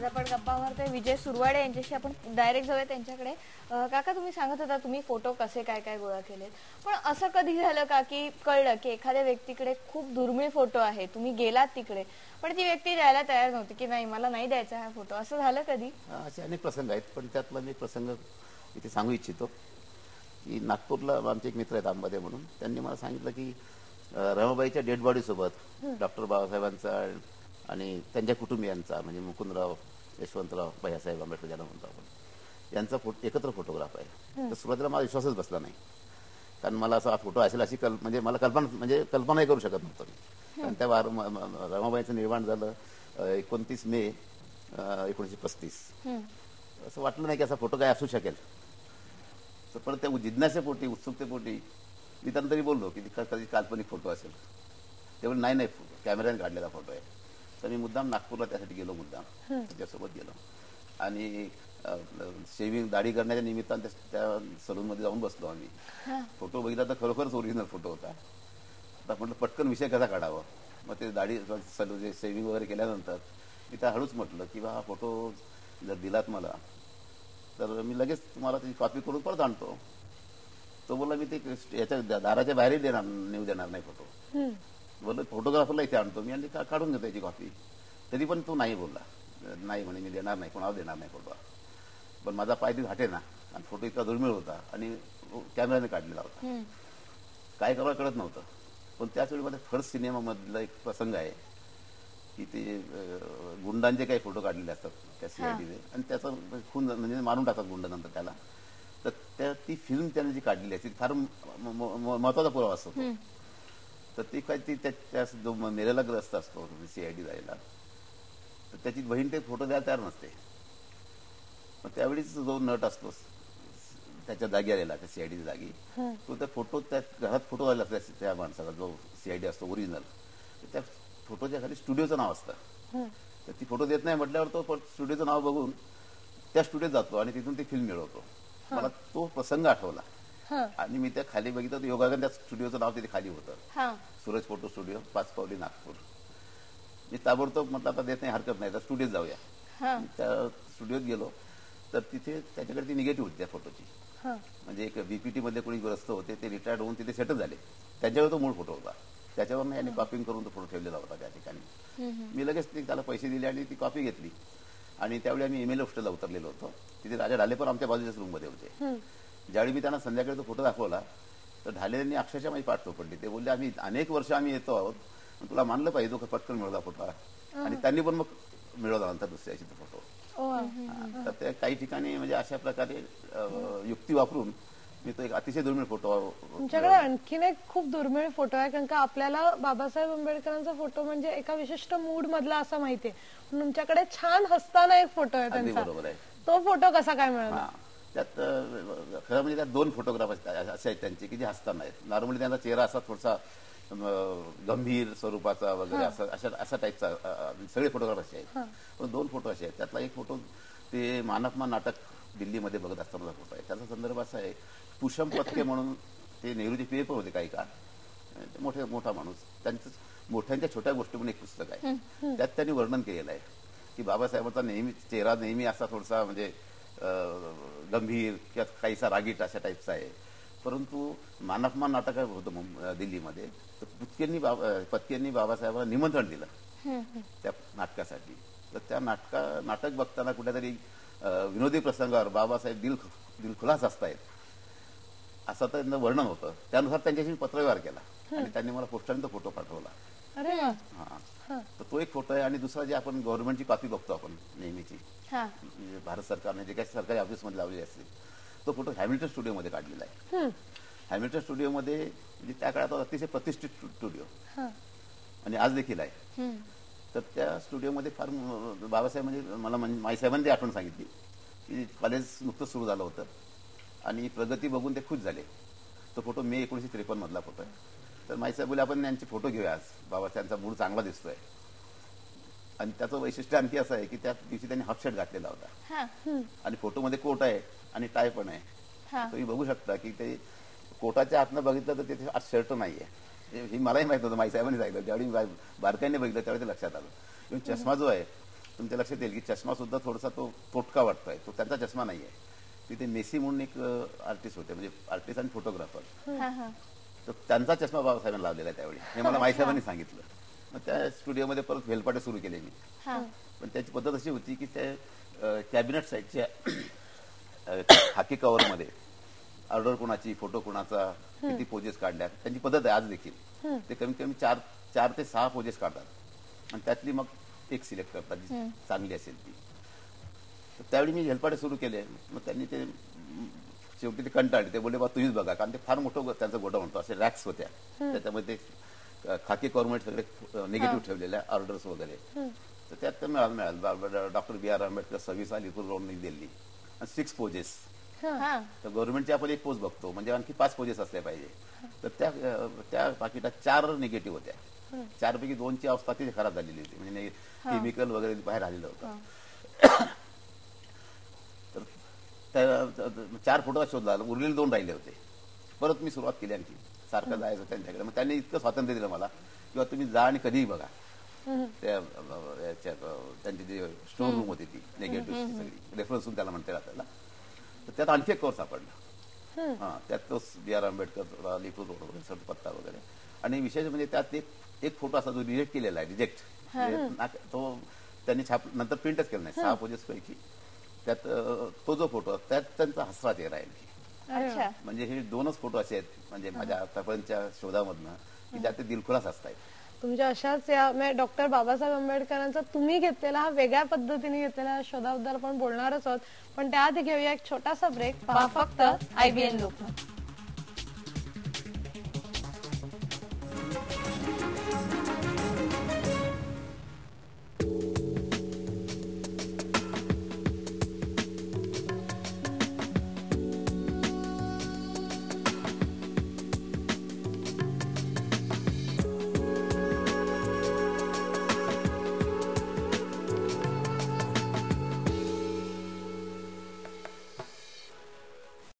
आपण गप्पा मारतोय विजय सुरवाडे यांच्याशी. आपण डायरेक्ट जाऊया त्यांच्याकडे. काका, तुम्ही सांगत होता तुम्ही फोटो कसे काय काय गोळा केलेत, पण असं कधी झालं का की कळलं की एखाद्या व्यक्तीकडे खूप दुर्मिळ फोटो आहे, तुम्ही गेलात तिकडे पण ती व्यक्ती द्यायला तयार नव्हती की नाही मला नाही द्यायचा हा फोटो, असं झालं कधी? असे अनेक प्रसंग आहेत, पण त्यातला मी प्रसंग इथे सांगू इच्छितो की नागपूरला आमचे एक मित्र आहेत आंबादे म्हणून, त्यांनी मला सांगितलं की रमाबाईच्या डेड बॉडीसोबत डॉक्टर बाबासाहेबांचा आणि त्यांच्या कुटुंबियांचा म्हणजे मुकुंदराव यशवंतराव भैयासाहेब आंबेडकर ज्याला म्हणतो आपण, यांचा एकत्र फोटोग्राफ आहे. तर सुरुवातीला मला विश्वासच बसला नाही, कारण मला असा फोटो असेल अशी म्हणजे मला कल्पनाही करू शकत नव्हतं मी. कारण त्या रमाबाईचं निर्माण झालं 29 मे 1935. असं वाटलं नाही की असा फोटो काय असू शकेल. तर पण त्या जिज्ञासेपोटी उत्सुकतेपोटी मी त्यांना तरी बोललो की कधी काल्पनिक फोटो असेल. तेवढं नाही कॅमेऱ्याने काढलेला फोटो आहे. तर मी मुद्दाम नागपूरला त्यासाठी गेलो, मुद्दाम त्याच्यासोबत गेलो आणि शेविंग दाढी करण्याच्या निमित्तानं त्या सलूनमध्ये जाऊन बसलो आम्ही. फोटो बघितला तर खरोखरच ओरिजिनल फोटो होता. आता म्हटलं पटकन विषय कसा काढावा. मग ते दाढी शेविंग वगैरे केल्यानंतर मी त्या हळूच म्हटलं की हा फोटो जर दिलात मला तर मी लगेच तुम्हाला त्याची कॉपी करून परत आणतो. तो बोलला मी ते याच्या दाराच्या बाहेरही नेऊ देणार नाही फोटो. बोललो फोटोग्राफरला इथे आणतो मी आणि काढून घेतो याची कॉपी. तरी पण तो नाही बोलला, नाही म्हणे मी देणार नाही, कोणाला देणार नाही फोटो. पण माझा पाय ती घाटे ना, आणि फोटो इतका दुर्मिळ होता आणि कॅमेऱ्याने काढलेला होता, काय करावं कळत नव्हतं. पण त्याच वेळी माझ्या फर्स्ट सिनेमामधला एक प्रसंग आहे की ते गुंडांचे काही फोटो काढलेले असतात त्या सीआयडीने आणि त्याचा खून म्हणजे मारून टाकतात गुंड नंतर त्याला. तर ती फिल्म त्याने जी काढलेली आहे ती फार महत्वाचा पुरावा असतो. तर ती काय ती त्या जो मेलेला ग्रस्त असतो सीआयडी जायला, तर त्याची बहीण ते फोटो द्यायला तयार नसते. मग त्यावेळीच जो नट असतो त्याच्या जागी आलेला त्या सीआयडी जागी, तो त्या फोटो त्या घरात फोटो आला त्या माणसाला जो सीआयडी असतो ओरिजिनल, त्या फोटोच्या खाली स्टुडिओचं नाव असतं. तर ती फोटो देत नाही म्हटल्यावर तो स्टुडिओचं नाव बघून त्या स्टुडिओत जातो आणि तिथून ती फिल्म मिळवतो. मला तो प्रसंग आठवला आणि मी त्या खाली बघितलं तर योगागन त्या स्टुडिओचं नाव तिथे खाली होतं, सूरज फोटो स्टुडिओ, 5 पावली नागपूर. मी ताबडतोब म्हटलं आता देत नाही हरकत नाही तर स्टुडिओत जाऊया. त्या स्टुडिओत गेलो तर तिथे त्याच्याकडे ती निगेटिव्ह होती त्या फोटोची. म्हणजे एक बीपीटी मध्ये कोणी ग्रस्त होते, ते रिटायर्ड होऊन तिथे सेटल झाले, त्यांच्यावर तो मूळ फोटो होता. त्याच्यावर याने कॉपिंग करून तो फोटो ठेवलेला होता त्या ठिकाणी. मी लगेच त्याला पैसे दिले आणि ती कॉपी घेतली आणि त्यावेळी आम्ही एमएलए हॉस्टेलला उतरलेलो होतो. तिथे राजा ढाले पण आमच्या बाजूच्याच रूममध्ये होते. ज्यावेळी मी त्यांना संध्याकाळी तो फोटो दाखवला तर ढालेंनी अक्षरशः माझी पाठ पडली. ते बोलले आम्ही अनेक वर्ष आम्ही येतो आहोत, तुला मानलं पाहिजे तो पटकन मिळवला फोटो. आणि त्यांनी पण मग मिळवला नंतर दुसऱ्या तो फोटो. तर त्या काही ठिकाणी म्हणजे अशा प्रकारे युक्ती वापरून मी तो एक अतिशय दुर्मिळ फोटो. तुमच्याकडे आणखीन एक खूप दुर्मिळ फोटो आहे, कारण का आपल्याला बाबासाहेब आंबेडकरांचा फोटो म्हणजे एका विशिष्ट मूड मधला असा माहितीये, पण तुमच्याकडे छान हसताना एक फोटो आहे त्यांचा. बरोबर आहे. तो फोटो कसा काय मिळाला? त्यात खरं म्हणजे त्यात 2 फोटोग्राफ असे आहेत त्यांचे की जे हसताना आहेत. नॉर्मली त्यांचा चेहरा असा थोडासा गंभीर स्वरूपाचा वगैरे असा टाईपचा सगळे फोटोग्राफ असे आहेत. पण 2 फोटो असे आहेत. त्यातला एक फोटो ते मानपमान नाटक दिल्लीमध्ये बघत असताना फोटो आहे. त्याचा संदर्भ असा आहे, पुषम पत्के म्हणून ते नेहरूचे पेपर होते काही काळ, मोठा माणूस, त्यांचं मोठ्यांच्या छोट्या गोष्टी म्हणून एक पुस्तक आहे. त्यात त्यांनी वर्णन केलेलं आहे की बाबासाहेबांचा नेहमी चेहरा नेहमी असा थोडासा म्हणजे गंभीर किंवा काहीसा रागीट अशा टाईपचा आहे. परंतु मानपमान नाटक होतं दिल्लीमध्ये, तर पत्केंनी बाबासाहेबांना निमंत्रण दिलं त्या नाटकासाठी. तर त्या नाटक बघताना कुठेतरी विनोदी प्रसंगावर बाबासाहेब दिलखुलास असतायत असं त्यांचं वर्णन होतं. त्यानुसार त्यांच्याशी पत्रव्यवहार केला आणि त्यांनी मला पोस्टाने तो फोटो पाठवला. तर तो एक फोटो आहे. आणि दुसरा जे आपण गव्हर्नमेंटची कॉपी बघतो आपण नेहमीची, भारत सरकारने जे काही सरकारी ऑफिसमध्ये लावलेली असते, तो फोटो हॅमिल्टन स्टुडिओमध्ये काढलेला आहे. हॅमिल्टन स्टुडिओमध्ये म्हणजे त्या काळात अतिशय प्रतिष्ठित स्टुडिओ आणि आज देखील आहे. तर त्या स्टुडिओमध्ये फार बाबासाहेब म्हणजे मला माईसाहेबांनी आठवण सांगितली की कॉलेज नुकतंच सुरू झालं होतं आणि प्रगती बघून ते खुश झाले. तो फोटो मे 1953 मधला फोटो आहे. तर माईसाहेब बोले आपण यांचे फोटो घेऊया आज, बाबा त्यांचा मूड चांगला दिसतोय. आणि त्याचं वैशिष्ट्य आणखी असं आहे की त्या दिवशी त्यांनी हाफ शर्ट घातलेला होता आणि फोटोमध्ये कोट आहे आणि टाय पण आहे. तुम्ही बघू शकता की ते कोटाच्या आतनं बघितलं तर तिथे आज शर्ट नाहीये. हे मलाही माहित होतं, माईसाहेबांनी सांगितलं. ज्यावेळी बारकाईने बघितलं त्यावेळी ते लक्षात आलं. चष्मा जो आहे तुमच्या लक्षात येईल की चष्मा सुद्धा थोडासा तो तोटका वाटतोय, तो त्यांचा चष्मा नाहीये. तिथे मेसी म्हणून एक आर्टिस्ट होते, म्हणजे आर्टिस्ट आणि फोटोग्राफर, हा हा तर त्यांचा चष्मा बाबासाहेबांनी लावलेला आहे त्यावेळी, हे मला माईसाहेबांनी सांगितलं. मग त्या स्टुडिओमध्ये परत वेलपाटे सुरू केले मी. हा पण त्याची पद्धत अशी होती की त्या कॅबिनेट साईडच्या खाकी कव्हरमध्ये ऑर्डर कोणाची, फोटो कोणाचा, किती पोजेस काढल्या, त्यांची पद्धत आहे आज देखील. ते कमीत कमी 4 ते 6 पोजेस काढतात आणि त्यातली मग एक सिलेक्ट करतात जी चांगली असेल ती. तर त्यावेळी मी हेलपाटे सुरू केले. मग त्यांनी ते शेवटी ते कंटाळले, ते बोलले बा तुम्हीच बघा, कारण ते फार मोठं त्यांचा गोडा म्हणतो, असे रॅक्स होत्या, त्याच्यामध्ये खाकी कव्हरमध्ये सगळे निगेटिव्ह ठेवलेल्या ऑर्डर्स वगैरे. तर त्यात तर मिळालं डॉक्टर बी आर आंबेडकर 26 लिटूर रोडनी दिल्ली आणि 6 पोजेस. हा तर गव्हर्नमेंटचे आपण 1 पोज बघतो, म्हणजे आणखी 5 पोजेस असले पाहिजे. तर त्या पाकिटात 4 निगेटिव्ह होत्या. 4 पैकी 2ची अवस्था ती खराब झालेली होती, म्हणजे केमिकल वगैरे बाहेर आलेलं होतं. तर त्या 4 फोटोचा शोध लागला, उरलेले 2 राहिले होते. परत मी सुरुवात केली, आणखी सारखं जायचं त्यांच्याकडे. मग त्यांनी इतकं स्वातंत्र्य दिलं मला, किंवा तुम्ही जा आणि कधीही बघा. त्यांची जी स्टोर रूम होती ती निगेटिव्ह सगळी रेफरन्स त्याला म्हणते आपल्याला. तर त्यात आणखी एक कवर सापडला. हा, त्यात तो बी आर आंबेडकर लिटूर रोड वगैरे पत्ता वगैरे. आणि विशेष म्हणजे त्यात एक फोटो असा जो रिजेक्ट केलेला आहे, रिजेक्ट, तो त्यांनी नंतर प्रिंटच केला नाही. 6 पोजेस पैकी त्यात तो जो फोटो, त्यात त्यांचा हसरा चेहरा आहे. अच्छा म्हणजे हे 2च फोटो असे आहेत म्हणजे माझ्या आतापर्यंतच्या शोधामधनं की त्यात ते दिलखुलास असतायत. तुमच्या अशाच या डॉक्टर बाबासाहेब आंबेडकरांचा तुम्ही घेतलेला हा वेगळ्या पद्धतीने घेतलेला शोधाबद्दल आपण बोलणारच आहोत. पण त्याआधी घेऊया एक छोटासा ब्रेक. फक्त IBN लोकमत.